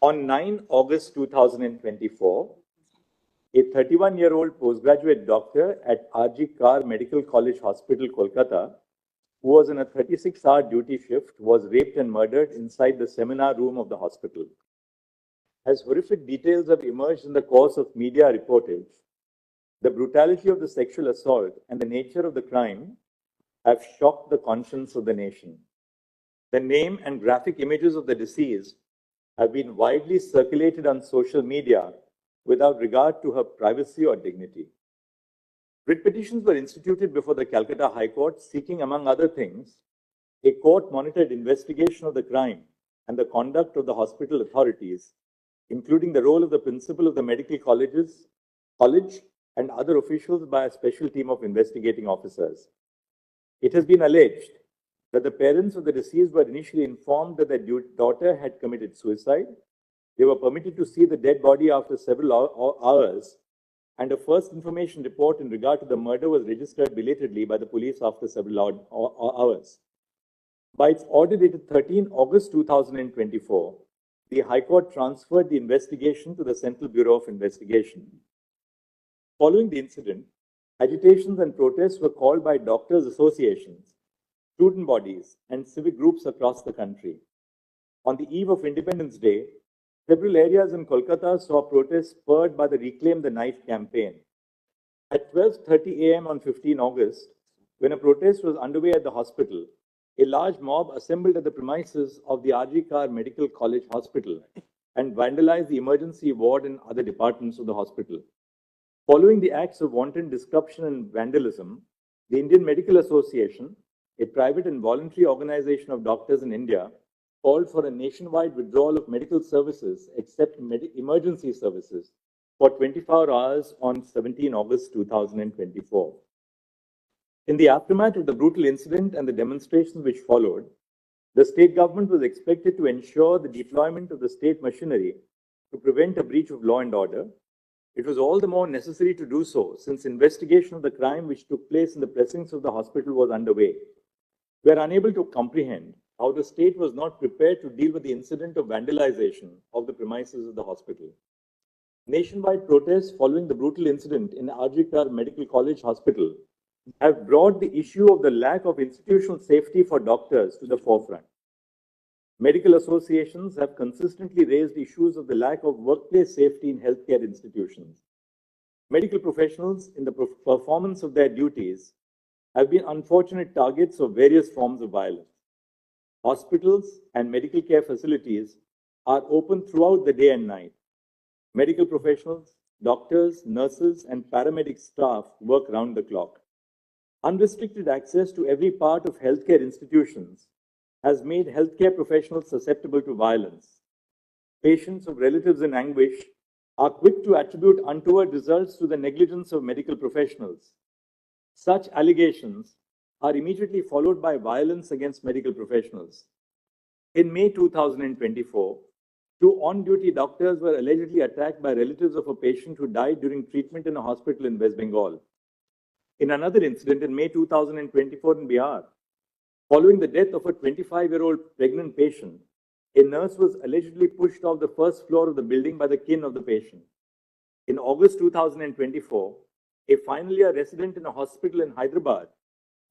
On 9 August 2024, a 31-year-old postgraduate doctor at R.G. Kar Medical College Hospital, Kolkata, who was in a 36-hour duty shift, was raped and murdered inside the seminar room of the hospital. As horrific details have emerged in the course of media reportage, the brutality of the sexual assault and the nature of the crime have shocked the conscience of the nation. The name and graphic images of the deceased have been widely circulated on social media without regard to her privacy or dignity. Writ petitions were instituted before the Calcutta High Court seeking, among other things, a court-monitored investigation of the crime and the conduct of the hospital authorities, including the role of the principal of the medical college and other officials by a special team of investigating officers. It has been alleged that the parents of the deceased were initially informed that their daughter had committed suicide. They were permitted to see the dead body after several hours, and a first information report in regard to the murder was registered belatedly by the police after several hours. By its order dated 13 August 2024, the High Court transferred the investigation to the Central Bureau of Investigation. Following the incident, agitations and protests were called by doctors' associations, student bodies, and civic groups across the country. On the eve of Independence Day, several areas in Kolkata saw protests spurred by the Reclaim the Knife campaign. At 12:30 a.m. on 15 August, when a protest was underway at the hospital, a large mob assembled at the premises of the R.G. Kar Medical College Hospital and vandalized the emergency ward and other departments of the hospital. Following the acts of wanton disruption and vandalism, the Indian Medical Association, a private and voluntary organization of doctors in India, called for a nationwide withdrawal of medical services except emergency services for 24 hours on 17 August 2024. In the aftermath of the brutal incident and the demonstrations which followed, the state government was expected to ensure the deployment of the state machinery to prevent a breach of law and order. It was all the more necessary to do so since investigation of the crime which took place in the precincts of the hospital was underway. We are unable to comprehend how the state was not prepared to deal with the incident of vandalization of the premises of the hospital. Nationwide protests following the brutal incident in R.G. Kar Medical College Hospital have brought the issue of the lack of institutional safety for doctors to the forefront. Medical associations have consistently raised issues of the lack of workplace safety in healthcare institutions. Medical professionals, in the performance of their duties, have been unfortunate targets of various forms of violence. Hospitals and medical care facilities are open throughout the day and night. Medical professionals, doctors, nurses, and paramedic staff work round the clock. Unrestricted access to every part of healthcare institutions has made healthcare professionals susceptible to violence. Patients of relatives in anguish are quick to attribute untoward results to the negligence of medical professionals. Such allegations are immediately followed by violence against medical professionals. In May 2024, two on-duty doctors were allegedly attacked by relatives of a patient who died during treatment in a hospital in West Bengal. In another incident in May 2024 in Bihar, following the death of a 25-year-old pregnant patient, a nurse was allegedly pushed off the first floor of the building by the kin of the patient. In August 2024, a final year resident in a hospital in Hyderabad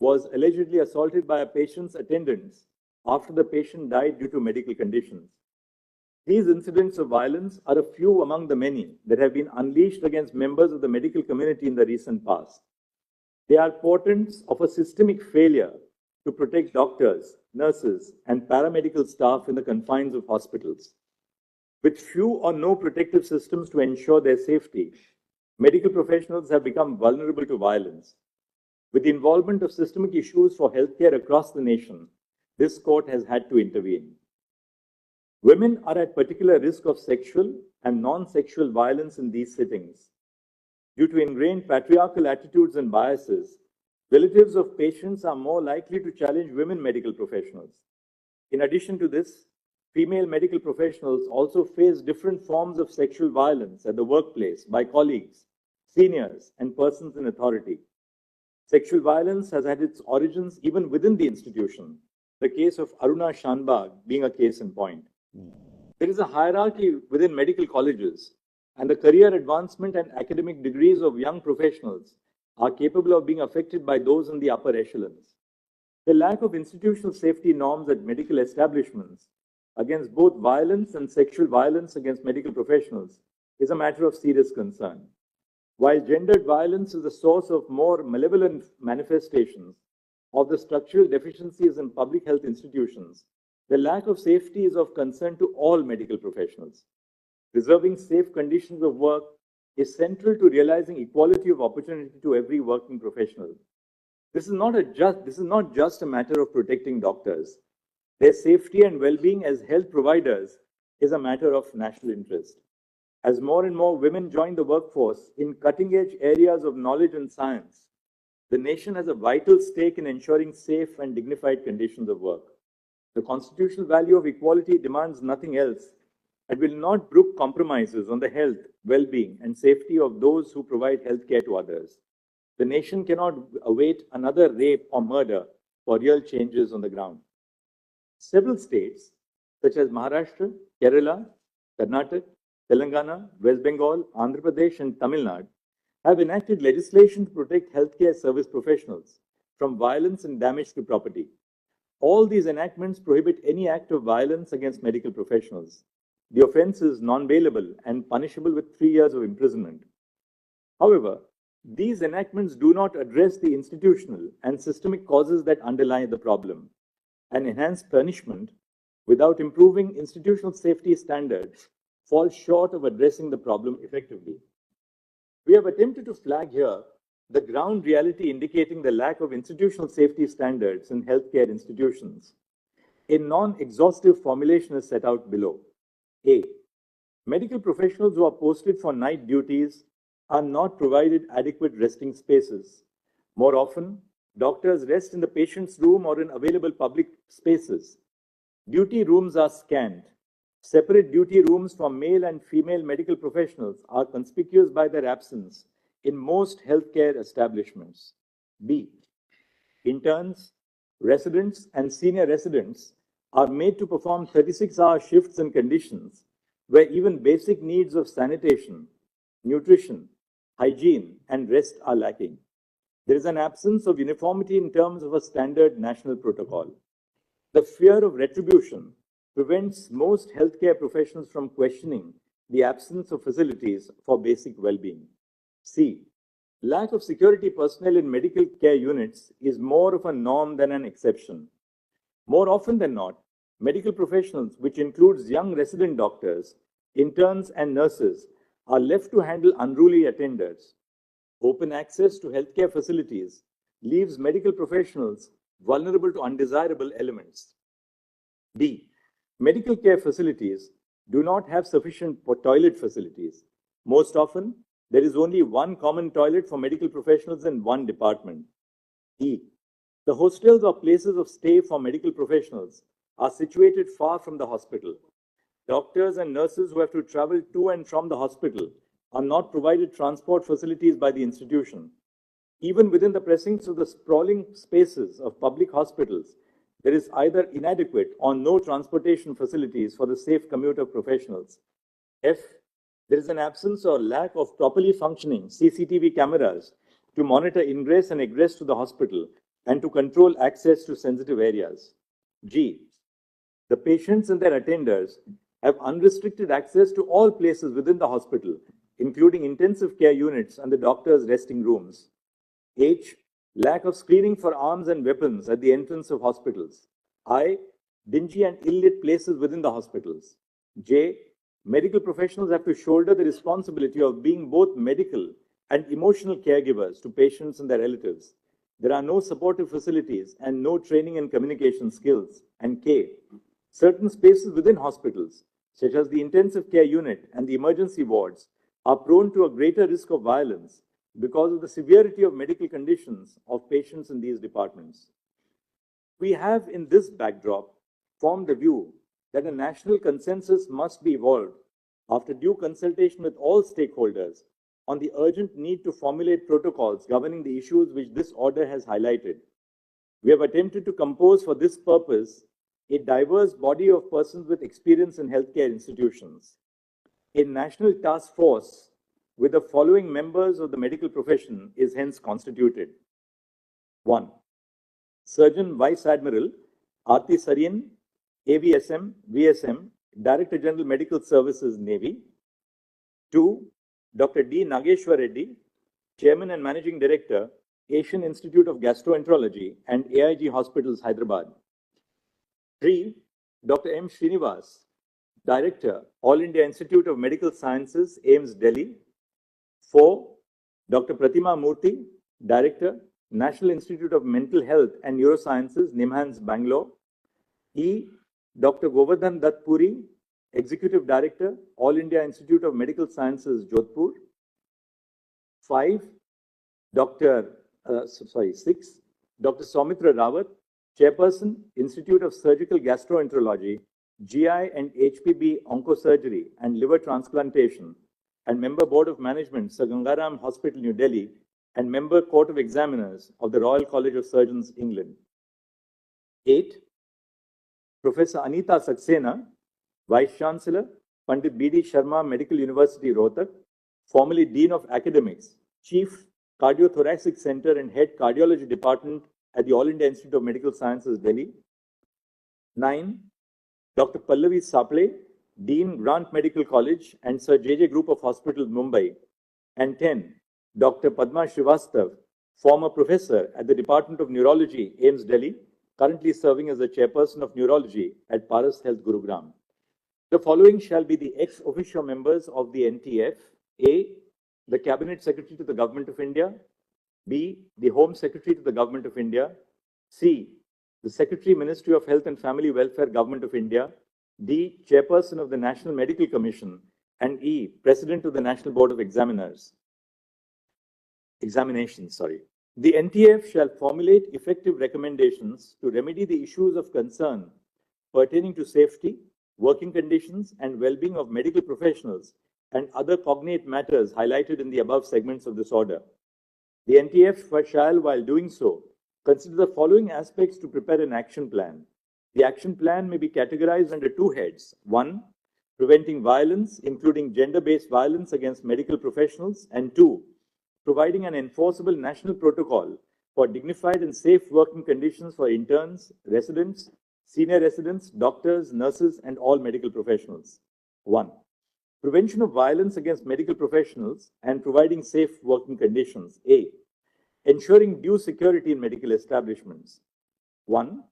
was allegedly assaulted by a patient's attendants after the patient died due to medical conditions. These incidents of violence are a few among the many that have been unleashed against members of the medical community in the recent past. They are portents of a systemic failure to protect doctors, nurses, and paramedical staff in the confines of hospitals. With few or no protective systems to ensure their safety, medical professionals have become vulnerable to violence. With the involvement of systemic issues for healthcare across the nation, this court has had to intervene. Women are at particular risk of sexual and non-sexual violence in these settings. Due to ingrained patriarchal attitudes and biases, relatives of patients are more likely to challenge women medical professionals. In addition to this, female medical professionals also face different forms of sexual violence at the workplace by colleagues, seniors, and persons in authority. Sexual violence has had its origins even within the institution, the case of Aruna Shanbag being a case in point. There is a hierarchy within medical colleges, and the career advancement and academic degrees of young professionals are capable of being affected by those in the upper echelons. The lack of institutional safety norms at medical establishments against both violence and sexual violence against medical professionals is a matter of serious concern. While gendered violence is the source of more malevolent manifestations of the structural deficiencies in public health institutions, the lack of safety is of concern to all medical professionals. Preserving safe conditions of work is central to realizing equality of opportunity to every working professional. This is not just a matter of protecting doctors. Their safety and well-being as health providers is a matter of national interest. As more and more women join the workforce in cutting-edge areas of knowledge and science, the nation has a vital stake in ensuring safe and dignified conditions of work. The constitutional value of equality demands nothing else and will not brook compromises on the health, well-being, and safety of those who provide health care to others. The nation cannot await another rape or murder for real changes on the ground. Several states, such as Maharashtra, Kerala, Karnataka, Telangana, West Bengal, Andhra Pradesh, and Tamil Nadu, have enacted legislation to protect healthcare service professionals from violence and damage to property. All these enactments prohibit any act of violence against medical professionals. The offense is non-bailable and punishable with 3 years of imprisonment. However, these enactments do not address the institutional and systemic causes that underlie the problem, and enhanced punishment without improving institutional safety standards falls short of addressing the problem effectively. We have attempted to flag here the ground reality indicating the lack of institutional safety standards in healthcare institutions. A non-exhaustive formulation is set out below. A. Medical professionals who are posted for night duties are not provided adequate resting spaces. More often, doctors rest in the patient's room or in available public spaces. Duty rooms are scant. Separate duty rooms for male and female medical professionals are conspicuous by their absence in most healthcare establishments. B. Interns, residents, and senior residents are made to perform 36-hour shifts in conditions where even basic needs of sanitation, nutrition, hygiene, and rest are lacking. There is an absence of uniformity in terms of a standard national protocol. The fear of retribution prevents most healthcare professionals from questioning the absence of facilities for basic well-being. C. Lack of security personnel in medical care units is more of a norm than an exception. More often than not, medical professionals, which includes young resident doctors, interns, and nurses, are left to handle unruly attenders. Open access to healthcare facilities leaves medical professionals vulnerable to undesirable elements. D. Medical care facilities do not have sufficient toilet facilities. Most often, there is only one common toilet for medical professionals in one department. E. The hostels or places of stay for medical professionals are situated far from the hospital. Doctors and nurses who have to travel to and from the hospital are not provided transport facilities by the institution. Even within the precincts of the sprawling spaces of public hospitals, there is either inadequate or no transportation facilities for the safe commute of professionals. F. There is an absence or lack of properly functioning CCTV cameras to monitor ingress and egress to the hospital and to control access to sensitive areas. G. The patients and their attenders have unrestricted access to all places within the hospital, including intensive care units and the doctor's resting rooms. H. Lack of screening for arms and weapons at the entrance of hospitals. I. Dingy and ill-lit places within the hospitals. J. Medical professionals have to shoulder the responsibility of being both medical and emotional caregivers to patients and their relatives. There are no supportive facilities and no training and communication skills. And K. Certain spaces within hospitals, such as the intensive care unit and the emergency wards, are prone to a greater risk of violence because of the severity of medical conditions of patients in these departments. We have, in this backdrop, formed the view that a national consensus must be evolved after due consultation with all stakeholders on the urgent need to formulate protocols governing the issues which this order has highlighted. We have attempted to compose for this purpose a diverse body of persons with experience in healthcare institutions. A national task force with the following members of the medical profession is hence constituted. 1. Surgeon Vice Admiral Aarti Saryan, AVSM, VSM, Director General Medical Services, Navy. 2. Dr. D. Nageshwar Reddy, Chairman and Managing Director, Asian Institute of Gastroenterology and AIG Hospitals, Hyderabad. 3. Dr. M. Srinivas, Director, All India Institute of Medical Sciences, AIIMS, Delhi. 4. Dr. Pratima Murthy, Director, National Institute of Mental Health and Neurosciences, NIMHANS, Bangalore. E. Dr. Govardhan Dutt Puri, Executive Director, All India Institute of Medical Sciences, Jodhpur. 5. 6. Dr. Soumitra Rawat, Chairperson, Institute of Surgical Gastroenterology, GI and HPB Oncosurgery and Liver Transplantation, and Member Board of Management, Sir Gangaram Hospital, New Delhi, and Member Court of Examiners of the Royal College of Surgeons, England. 8. Professor Anita Saxena, Vice Chancellor, Pandit B.D. Sharma Medical University, Rohtak, formerly Dean of Academics, Chief Cardiothoracic Center and Head Cardiology Department at the All India Institute of Medical Sciences, Delhi. 9. Dr. Pallavi Saple, Dean, Grant Medical College and Sir J.J. Group of Hospitals, Mumbai. And 10. Dr. Padma Srivastav, former professor at the Department of Neurology, AIIMS, Delhi, currently serving as the Chairperson of Neurology at Paras Health, Gurugram. The following shall be the ex officio members of the NTF. A. The Cabinet Secretary to the Government of India. B. The Home Secretary to the Government of India. C. The Secretary, Ministry of Health and Family Welfare, Government of India. D. Chairperson of the National Medical Commission. And E. President of the National Board of Examinations. The NTF shall formulate effective recommendations to remedy the issues of concern pertaining to safety, working conditions, and well-being of medical professionals and other cognate matters highlighted in the above segments of this order. The NTF shall, while doing so, consider the following aspects to prepare an action plan. The action plan may be categorized under two heads. 1. Preventing violence, including gender-based violence against medical professionals. And 2. Providing an enforceable national protocol for dignified and safe working conditions for interns, residents, senior residents, doctors, nurses, and all medical professionals. 1. Prevention of violence against medical professionals and providing safe working conditions. A. Ensuring due security in medical establishments. 1.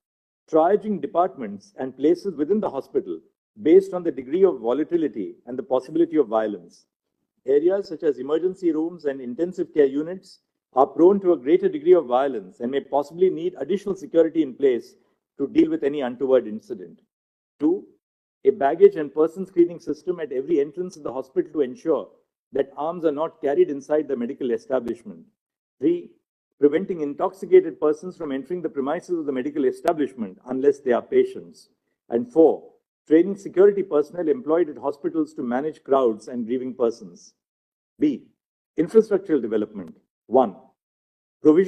Triaging departments and places within the hospital based on the degree of volatility and the possibility of violence. Areas such as emergency rooms and intensive care units are prone to a greater degree of violence and may possibly need additional security in place to deal with any untoward incident. 2. A baggage and person screening system at every entrance of the hospital to ensure that arms are not carried inside the medical establishment. 3. Preventing intoxicated persons from entering the premises of the medical establishment unless they are patients. And 4. Training security personnel employed at hospitals to manage crowds and grieving persons. B. Infrastructural development. 1. Provision